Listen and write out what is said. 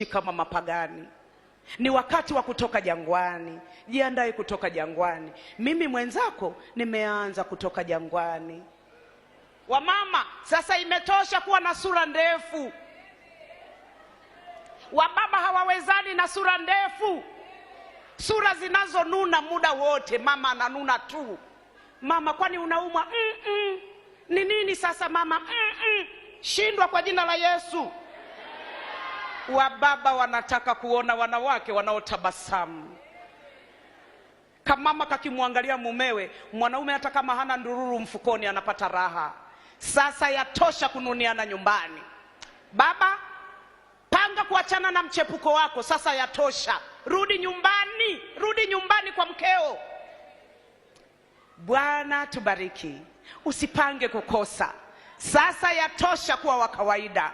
kama mapagani. Ni wakati wa kutoka jangwani. Jiandae kutoka jangwani. Mimi mwenzako nimeanza kutoka jangwani. Wamama, sasa imetosha kuwa na sura ndefu. Wababa hawawezani na sura ndefu. Sura zinazonuna muda wote. Mama ananuna tu. Mama, kwani unaumwa? Ni nini sasa mama? Shindwa kwa jina la Yesu. Wababa wanataka kuona wanawake wanaotabasamu. Kamama kakimwangalia mumewe, mwanaume hata kama hana ndururu mfukoni anapata raha. Sasa yatosha kununiana nyumbani. Baba, panga kuachana na mchepuko wako. Sasa yatosha. Rudi nyumbani. Rudi nyumbani kwa mkeo. Bwana tubariki. Usipange kukosa. Sasa yatosha kuwa wa kawaida.